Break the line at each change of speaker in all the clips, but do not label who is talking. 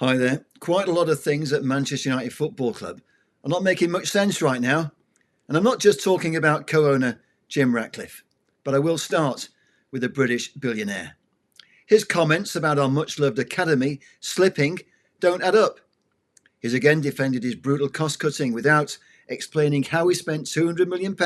Hi there. Quite a lot of things at Manchester United Football Club are not making much sense right now. And I'm not just talking about co-owner Jim Ratcliffe, but I will start with a British billionaire. His comments about our much-loved academy slipping don't add up. He's again defended his brutal cost-cutting without explaining how he spent £200 million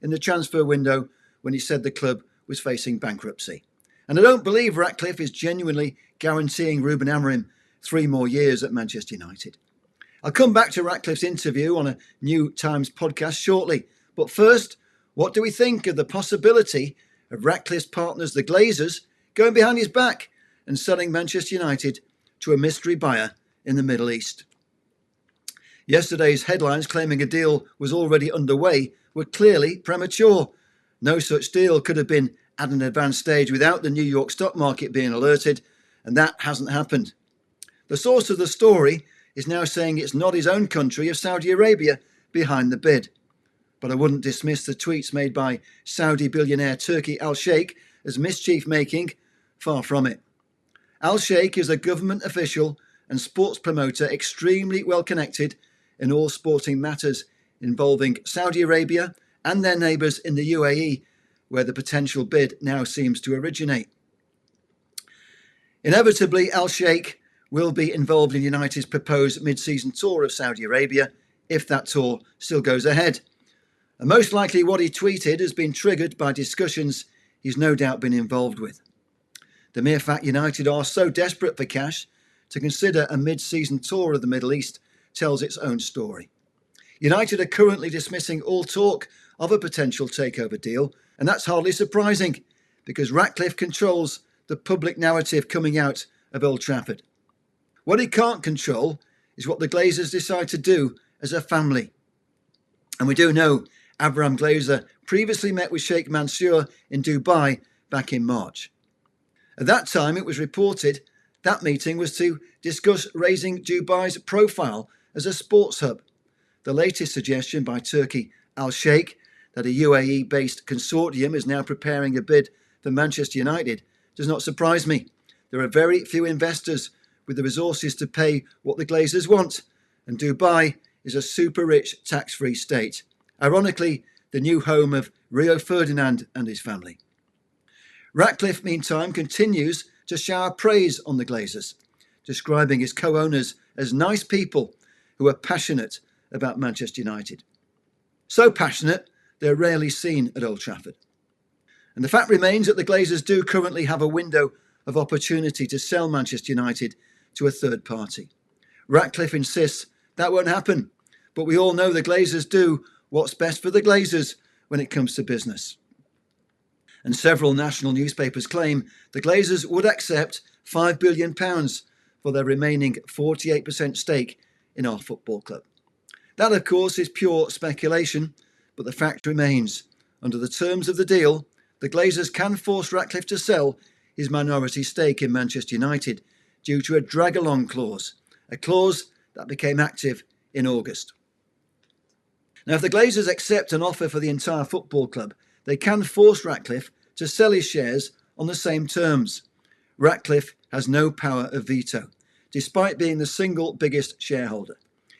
in the transfer window when he said the club was facing bankruptcy. And I don't believe Ratcliffe is genuinely guaranteeing Ruben Amorim 3 more years at Manchester United. I'll come back to Ratcliffe's interview on a New Times podcast shortly. But first, what do we think of the possibility of Ratcliffe's partners, the Glazers, going behind his back and selling Manchester United to a mystery buyer in the Middle East? Yesterday's headlines claiming a deal was already underway were clearly premature. No such deal could have been at an advanced stage without the New York stock market being alerted, and that hasn't happened. The source of the story is now saying it's not his own country of Saudi Arabia behind the bid. But I wouldn't dismiss the tweets made by Saudi billionaire Turki Al-Sheikh as mischief-making. Far from it. Al-Sheikh is a government official and sports promoter extremely well connected in all sporting matters involving Saudi Arabia and their neighbours in the UAE, where the potential bid now seems to originate. Inevitably, Al-Sheikh will be involved in United's proposed mid-season tour of Saudi Arabia, if that tour still goes ahead. And most likely what he tweeted has been triggered by discussions he's no doubt been involved with. The mere fact United are so desperate for cash to consider a mid-season tour of the Middle East tells its own story. United are currently dismissing all talk of a potential takeover deal, and that's hardly surprising because Ratcliffe controls the public narrative coming out of Old Trafford. What he can't control is what the Glazers decide to do as a family. And we do know Abraham Glazer previously met with Sheikh Mansour in Dubai back in March. At that time, it was reported that meeting was to discuss raising Dubai's profile as a sports hub. The latest suggestion by Turki Al-Sheikh that a UAE-based consortium is now preparing a bid for Manchester United does not surprise me. There are very few investors with the resources to pay what the Glazers want, and Dubai is a super-rich tax-free state. Ironically, the new home of Rio Ferdinand and his family. Ratcliffe, meantime, continues to shower praise on the Glazers, describing his co-owners as nice people who are passionate about Manchester United. So passionate, they're rarely seen at Old Trafford. And the fact remains that the Glazers do currently have a window of opportunity to sell Manchester United to a third party. Ratcliffe insists that won't happen, but we all know the Glazers do what's best for the Glazers when it comes to business. And several national newspapers claim the Glazers would accept £5 billion for their remaining 48% stake in our football club. That, of course, is pure speculation, but the fact remains, under the terms of the deal, the Glazers can force Ratcliffe to sell his minority stake in Manchester United due to a drag-along clause, a clause that became active in August. Now, if the Glazers accept an offer for the entire football club, they can force Ratcliffe to sell his shares on the same terms. Ratcliffe has no power of veto, despite being the single biggest shareholder.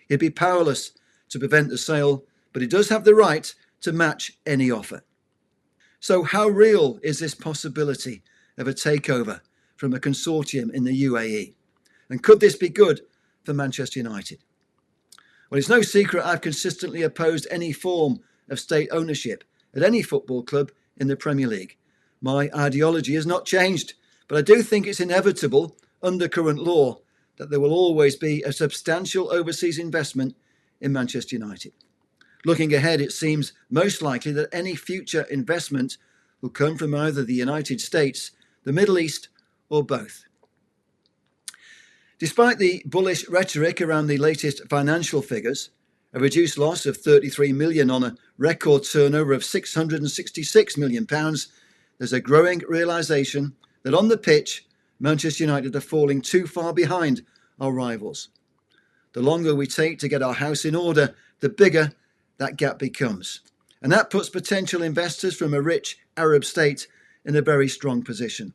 He'd be powerless to prevent the sale, but he does have the right to match any offer. So how real is this possibility of a takeover from a consortium in the UAE? And could this be good for Manchester United? Well, it's no secret I've consistently opposed any form of state ownership at any football club in the Premier League. My ideology has not changed, but I do think it's inevitable under current law that there will always be a substantial overseas investment in Manchester United. Looking ahead, it seems most likely that any future investment will come from either the United States, the Middle East, or both. Despite the bullish rhetoric around the latest financial figures, a reduced loss of £33 million on a record turnover of £666 million, there's a growing realisation that on the pitch, Manchester United are falling too far behind our rivals. The longer we take to get our house in order, the bigger that gap becomes. And that puts potential investors from a rich Arab state in a very strong position.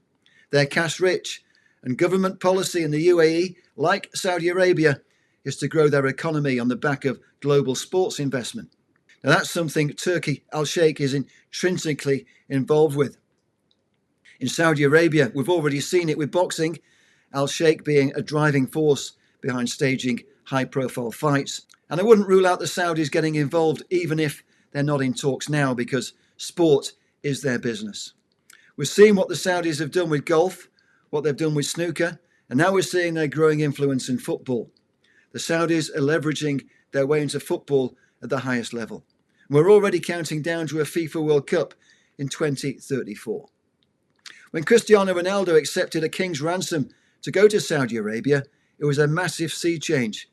They're cash rich And government policy in the UAE, like Saudi Arabia, is to grow their economy on the back of global sports investment. Now that's something Turki Al-Sheikh is intrinsically involved with. In Saudi Arabia, we've already seen it with boxing, Al-Sheikh being a driving force behind staging high-profile fights. And I wouldn't rule out the Saudis getting involved even if they're not in talks now, because sport is their business. We've seen what the Saudis have done with golf, what they've done with snooker, and now we're seeing their growing influence in football. The Saudis are leveraging their way into football at the highest level. We're already counting down to a FIFA World Cup in 2034. When Cristiano Ronaldo accepted a king's ransom to go to Saudi Arabia, it was a massive sea change.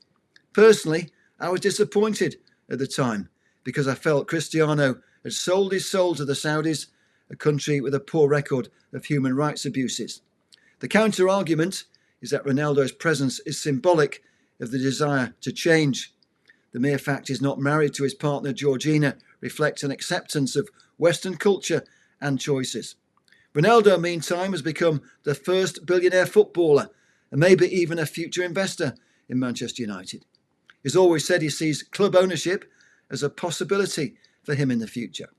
Personally, I was disappointed at the time because I felt Cristiano had sold his soul to the Saudis, a country with a poor record of human rights abuses. The counter-argument is that Ronaldo's presence is symbolic of the desire to change. The mere fact he's not married to his partner Georgina reflects an acceptance of Western culture and choices. Ronaldo, meantime, has become the first billionaire footballer and maybe even a future investor in Manchester United. He's always said he sees club ownership as a possibility for him in the future.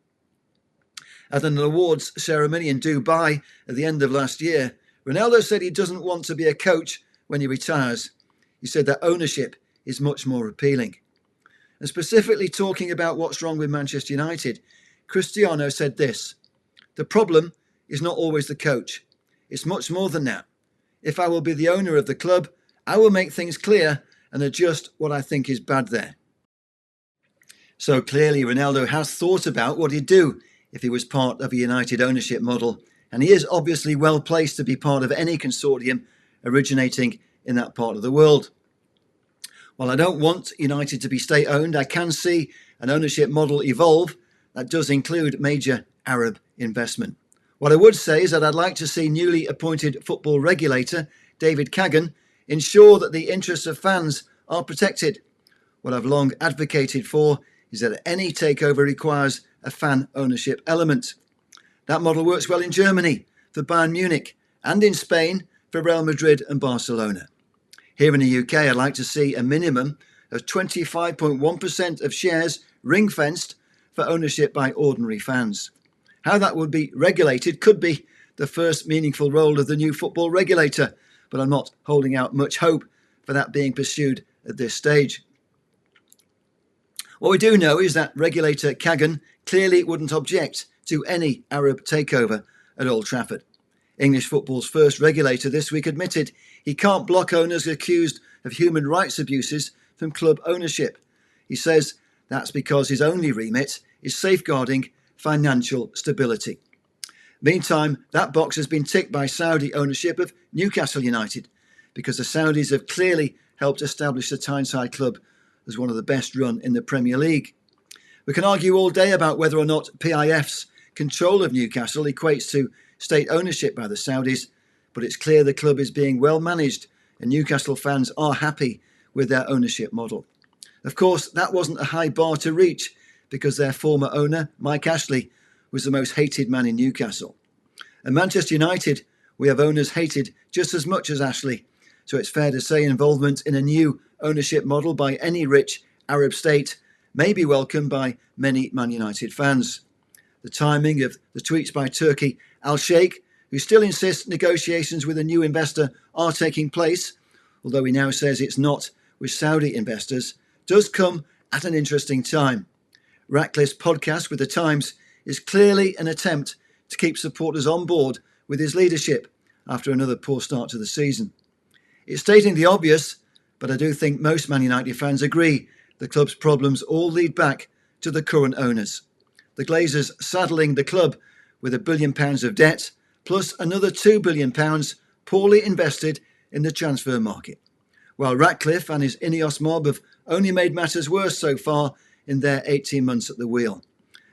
At an awards ceremony in Dubai at the end of last year, Ronaldo said he doesn't want to be a coach when he retires. He said that ownership is much more appealing. And specifically talking about what's wrong with Manchester United, Cristiano said this: "The problem is not always the coach. It's much more than that. If I will be the owner of the club, I will make things clear and adjust what I think is bad there." So clearly Ronaldo has thought about what he'd do if he was part of a United ownership model, and he is obviously well placed to be part of any consortium originating in that part of the world. While I don't want United to be state-owned, I can see an ownership model evolve that does include major Arab investment. What I would say is that I'd like to see newly appointed football regulator David Kagan ensure that the interests of fans are protected. What I've long advocated for is that any takeover requires a fan ownership element. That model works well in Germany for Bayern Munich and in Spain for Real Madrid and Barcelona. Here in the UK, I'd like to see a minimum of 25.1% of shares ring-fenced for ownership by ordinary fans. How that would be regulated could be the first meaningful role of the new football regulator, but I'm not holding out much hope for that being pursued at this stage. What we do know is that regulator Kagan clearly wouldn't object to any Arab takeover at Old Trafford. English football's first regulator this week admitted he can't block owners accused of human rights abuses from club ownership. He says that's because his only remit is safeguarding financial stability. Meantime, that box has been ticked by Saudi ownership of Newcastle United, because the Saudis have clearly helped establish the Tyneside club as one of the best run in the Premier League. We can argue all day about whether or not PIF's control of Newcastle equates to state ownership by the Saudis, but it's clear the club is being well managed and Newcastle fans are happy with their ownership model. Of course, that wasn't a high bar to reach, because their former owner, Mike Ashley, was the most hated man in Newcastle. At Manchester United, we have owners hated just as much as Ashley, so it's fair to say involvement in a new ownership model by any rich Arab state may be welcomed by many Man United fans. The timing of the tweets by Turki Al-Sheikh, who still insists negotiations with a new investor are taking place, although he now says it's not with Saudi investors, does come at an interesting time. Ratcliffe's podcast with The Times is clearly an attempt to keep supporters on board with his leadership after another poor start to the season. It's stating the obvious, but I do think most Man United fans agree the club's problems all lead back to the current owners. The Glazers saddling the club with £1 billion of debt, plus another £2 billion poorly invested in the transfer market, while Ratcliffe and his Ineos mob have only made matters worse so far in their 18 months at the wheel.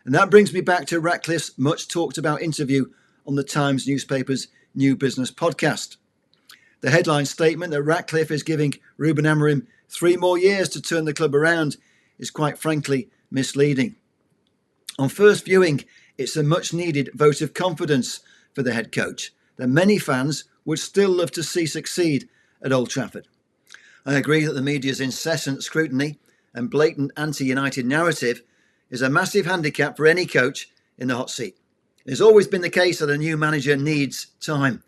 And that brings me back to Ratcliffe's much talked about interview on the Times newspaper's New Business podcast. The headline statement that Ratcliffe is giving Ruben Amorim 3 more years to turn the club around is quite frankly misleading. On first viewing, it's a much needed vote of confidence for the head coach that many fans would still love to see succeed at Old Trafford. I agree that the media's incessant scrutiny and blatant anti-United narrative is a massive handicap for any coach in the hot seat. It's always been the case that a new manager needs time.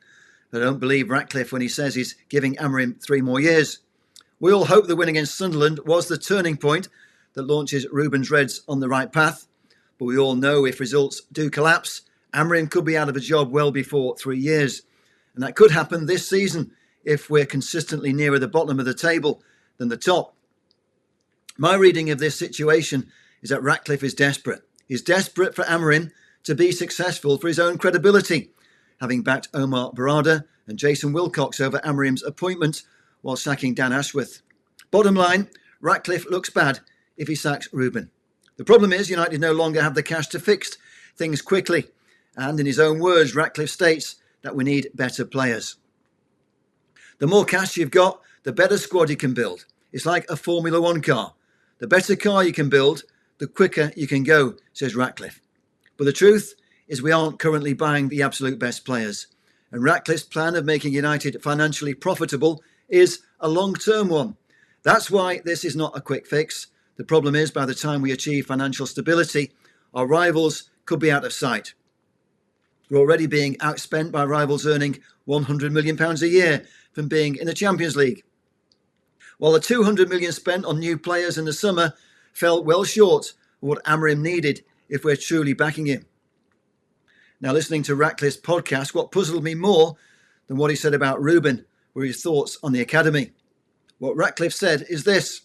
I don't believe Ratcliffe when he says he's giving Amorim 3 more years. We all hope the win against Sunderland was the turning point that launches Ruben's Reds on the right path. But we all know if results do collapse, Amorim could be out of a job well before 3 years. And that could happen this season if we're consistently nearer the bottom of the table than the top. My reading of this situation is that Ratcliffe is desperate. He's desperate for Amorim to be successful for his own credibility, having backed Omar Barada and Jason Wilcox over Amorim's appointment while sacking Dan Ashworth. Bottom line, Ratcliffe looks bad if he sacks Ruben. The problem is United no longer have the cash to fix things quickly. And in his own words, Ratcliffe states that we need better players. The more cash you've got, the better squad you can build. It's like a Formula One car. The better car you can build, the quicker you can go, says Ratcliffe. But the truth is we aren't currently buying the absolute best players. And Ratcliffe's plan of making United financially profitable is a long-term one. That's why this is not a quick fix. The problem is by the time we achieve financial stability, our rivals could be out of sight. We're already being outspent by rivals earning £100 million a year from being in the Champions League. While the £200 million spent on new players in the summer fell well short of what Amorim needed if we're truly backing him. Now, listening to Ratcliffe's podcast, what puzzled me more than what he said about Ruben were his thoughts on the academy. What Ratcliffe said is this: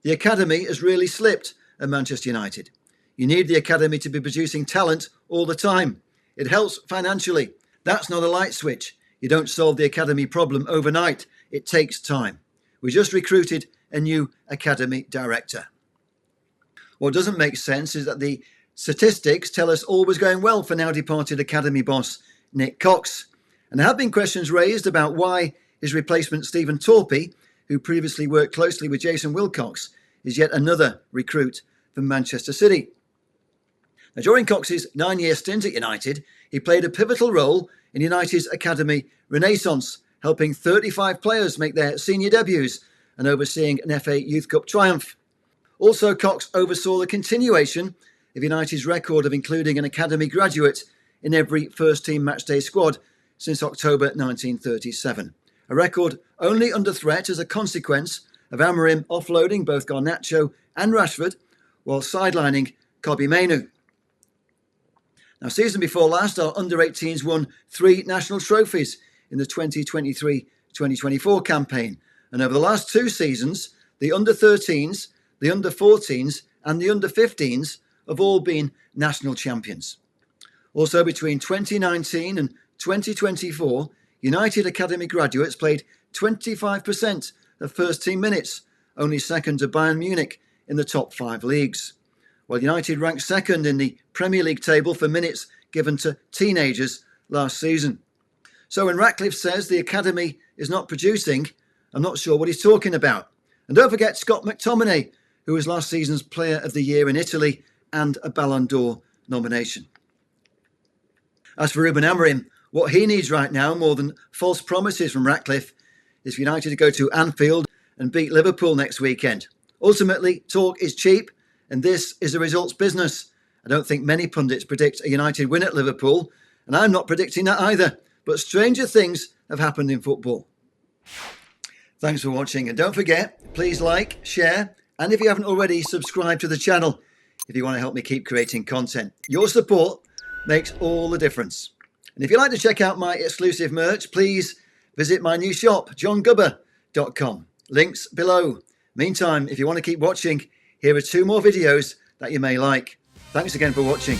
the academy has really slipped at Manchester United. You need the academy to be producing talent all the time. It helps financially. That's not a light switch. You don't solve the academy problem overnight. It takes time. We just recruited a new academy director. What doesn't make sense is that the statistics tell us all was going well for now departed academy boss Nick Cox. And there have been questions raised about why his replacement Stephen Torpey, who previously worked closely with Jason Wilcox, is yet another recruit from Manchester City. Now, during Cox's 9-year stint at United, he played a pivotal role in United's academy renaissance, helping 35 players make their senior debuts and overseeing an FA Youth Cup triumph. Also, Cox oversaw the continuation of United's record of including an academy graduate in every first-team matchday squad since October 1937. A record only under threat as a consequence of Amorim offloading both Garnacho and Rashford while sidelining Kobbie Mainoo. Now, season before last, our under-18s won 3 national trophies in the 2023-2024 campaign. And over the last 2 seasons, the under-13s, the under-14s and the under-15s have all been national champions. Also, between 2019 and 2024, United Academy graduates played 25% of first-team minutes, only second to Bayern Munich in the top 5 leagues. While United ranked second in the Premier League table for minutes given to teenagers last season. So when Ratcliffe says the academy is not producing, I'm not sure what he's talking about. And don't forget Scott McTominay, who was last season's Player of the Year in Italy and a Ballon d'Or nomination. As for Ruben Amorim, what he needs right now, more than false promises from Ratcliffe, is for United to go to Anfield and beat Liverpool next weekend. Ultimately, talk is cheap, and this is a results business. I don't think many pundits predict a United win at Liverpool, and I'm not predicting that either. But stranger things have happened in football. Thanks for watching, and don't forget, please like, share, and if you haven't already, subscribe to the channel if you want to help me keep creating content. Your support makes all the difference. And if you'd like to check out my exclusive merch, please visit my new shop, johngubber.com. Links below. Meantime, if you want to keep watching, here are 2 more videos that you may like. Thanks again for watching.